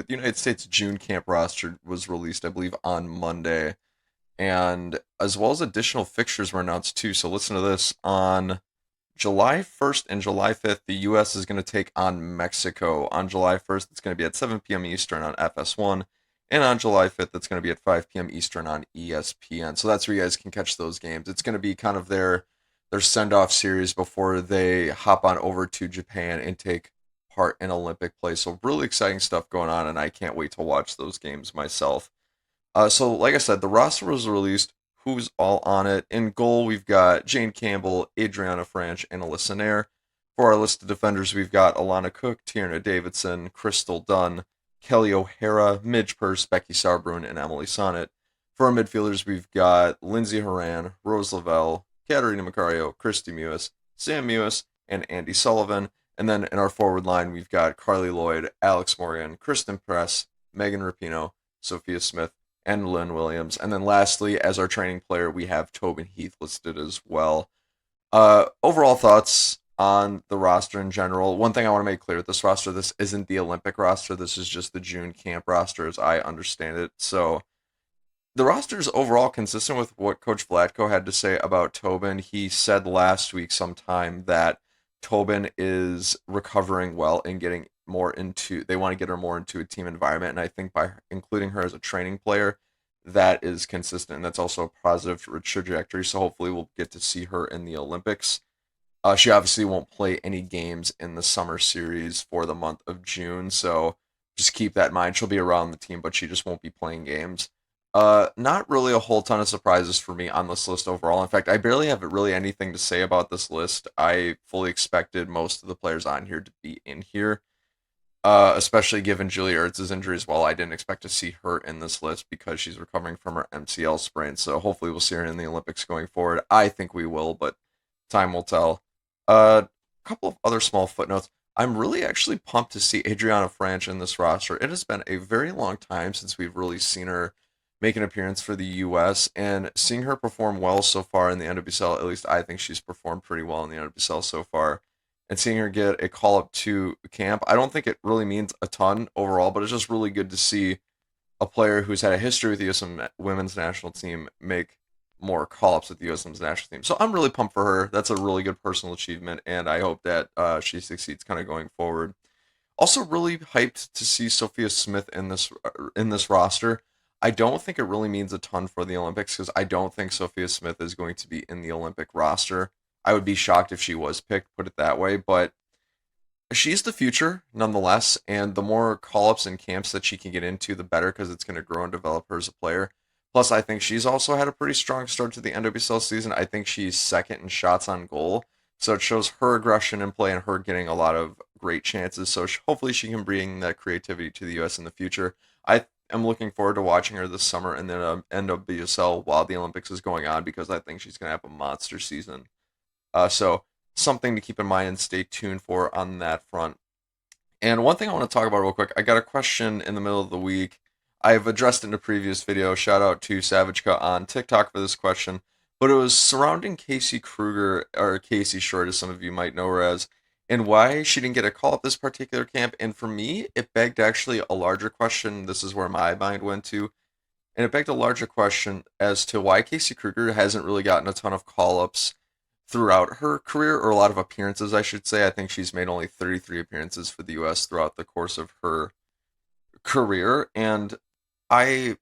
but the United States June camp roster was released, I believe, on Monday, and as well as additional fixtures were announced too. So listen to this: on July 1st and July 5th, the U.S. is going to take on Mexico. On July 1st, it's going to be at 7 p.m. Eastern on FS1. And on July 5th, it's going to be at 5 p.m. Eastern on ESPN. So that's where you guys can catch those games. It's going to be kind of their send-off series before they hop on over to Japan and take part in Olympic play. So really exciting stuff going on, and I can't wait to watch those games myself. So, like I said, the roster was released. Who's all on it? In goal, we've got Jane Campbell, Adriana Franch, and Alyssa Nair. For our list of defenders, we've got Alana Cook, Tierna Davidson, Crystal Dunn, Kelly O'Hara, Midge Purse, Becky Sauerbrunn, and Emily Sonnet. For our midfielders, we've got Lindsay Horan, Rose Lavelle, Katarina Macario, Christy Mewis, Sam Mewis, and Andy Sullivan. And then in our forward line, we've got Carly Lloyd, Alex Morgan, Kristen Press, Megan Rapinoe, Sophia Smith, and Lynn Williams. And then lastly, as our training player, we have Tobin Heath listed as well. Overall thoughts on the roster in general. One thing I want to make clear with this roster, this isn't the Olympic roster. This is just the June camp roster as I understand it. So the roster is overall consistent with what Coach Vlatko had to say about Tobin. He said last week sometime that Tobin is recovering well and getting more into, they want to get her more into a team environment. And I think by including her as a training player, that is consistent. And that's also a positive trajectory. So hopefully we'll get to see her in the Olympics. She obviously won't play any games in the summer series for the month of June. So just keep that in mind. She'll be around the team, but she just won't be playing games. Not really a whole ton of surprises for me on this list overall. In fact, I barely have really anything to say about this list. I fully expected most of the players on here to be in here, especially given Julia Ertz's injury as well. I didn't expect to see her in this list because she's recovering from her MCL sprain. So hopefully we'll see her in the Olympics going forward. I think we will, but time will tell. A couple of other small footnotes. I'm really actually pumped to see Adriana Franch in this roster. It has been a very long time since we've really seen her make an appearance for the U.S. and seeing her perform well so far in the NWSL. At least I think she's performed pretty well in the NWSL so far. And seeing her get a call up to camp, I don't think it really means a ton overall, but it's just really good to see a player who's had a history with the U.S. women's national team make more call ups with the U.S. women's national team. So I'm really pumped for her. That's a really good personal achievement, and I hope that she succeeds kind of going forward. Also, really hyped to see Sophia Smith in this roster. I don't think it really means a ton for the Olympics because I don't think Sophia Smith is going to be in the Olympic roster. I would be shocked if she was picked, put it that way, but she's the future nonetheless, and the more call-ups and camps that she can get into, the better because it's going to grow and develop her as a player. Plus, I think she's also had a pretty strong start to the NWSL season. I think she's second in shots on goal, so it shows her aggression in play and her getting a lot of great chances. So hopefully she can bring that creativity to the U.S. in the future. I am looking forward to watching her this summer and then NWSL while the Olympics is going on because I think she's going to have a monster season. So something to keep in mind and stay tuned for on that front. And one thing I want to talk about real quick, I got a question in the middle of the week. I've addressed it in a previous video. Shout out to Savage Cut on TikTok for this question. But it was surrounding Casey Krueger, or Casey Short, as some of you might know her as, and why she didn't get a call at this particular camp. And for me, it begged actually a larger question. This is where my mind went to. And it begged a larger question as to why Casey Krueger hasn't really gotten a ton of call ups throughout her career, or a lot of appearances, I should say. I think she's made only 33 appearances for the U.S. throughout the course of her career. And I,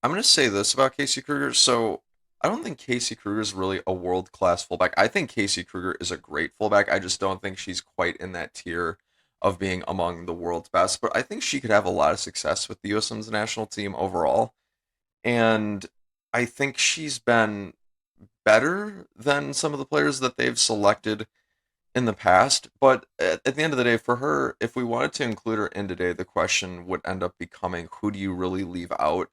I'm going to say this about Casey Krueger. So I don't think Casey Krueger is really a world class fullback. I think Casey Krueger is a great fullback. I just don't think she's quite in that tier of being among the world's best. But I think she could have a lot of success with the U.S. Women's national team overall. And I think she's been better than some of the players that they've selected in the past. But at the end of the day, for her, if we wanted to include her in today, the question would end up becoming who do you really leave out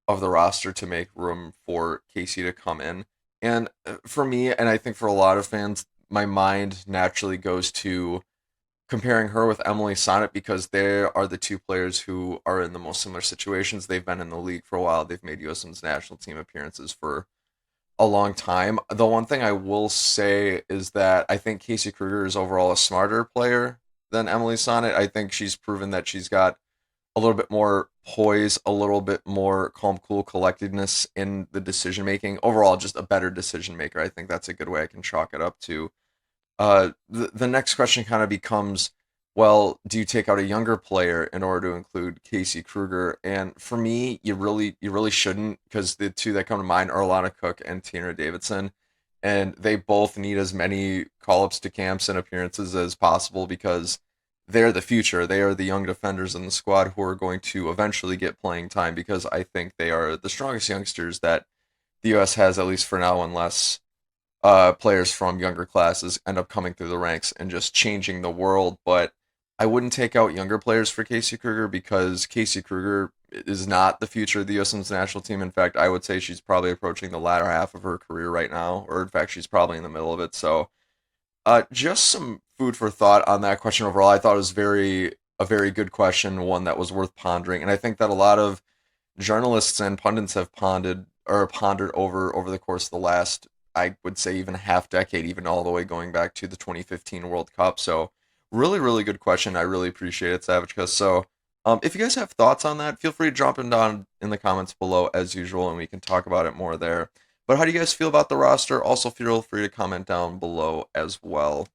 of the roster to make room for Casey to come in? And for me, and I think for a lot of fans, my mind naturally goes to comparing her with Emily Sonnet because they are the two players who are in the most similar situations. They've been in the league for a while. They've made U.S. Women's national team appearances for a long time. The one thing I will say is that I think Casey Krueger is overall a smarter player than Emily Sonnet. I think she's proven that she's got a little bit more poise, a little bit more calm, cool, collectedness in the decision making. Overall, just a better decision maker. I think that's a good way I can chalk it up to. The next question kind of becomes, well, do you take out a younger player in order to include Casey Krueger? And for me, you really shouldn't, because the two that come to mind are Alana Cook and Tina Davidson, and they both need as many call-ups to camps and appearances as possible because they're the future. They are the young defenders in the squad who are going to eventually get playing time because I think they are the strongest youngsters that the U.S. has, at least for now, unless players from younger classes end up coming through the ranks and just changing the world. But I wouldn't take out younger players for Casey Krueger because Casey Krueger is not the future of the U.S. Women's national team. In fact, I would say she's probably approaching the latter half of her career right now, or in fact, she's probably in the middle of it. So, just some food for thought on that question overall. I thought it was a very good question, one that was worth pondering, and I think that a lot of journalists and pundits have pondered over the course of the last, I would say, even half decade, even all the way going back to the 2015 World Cup. So really good question. I really appreciate it, Savage. So if you guys have thoughts on that, feel free to drop them down in the comments below as usual, and we can talk about it more there. But how do you guys feel about the roster? Also, feel free to comment down below as well.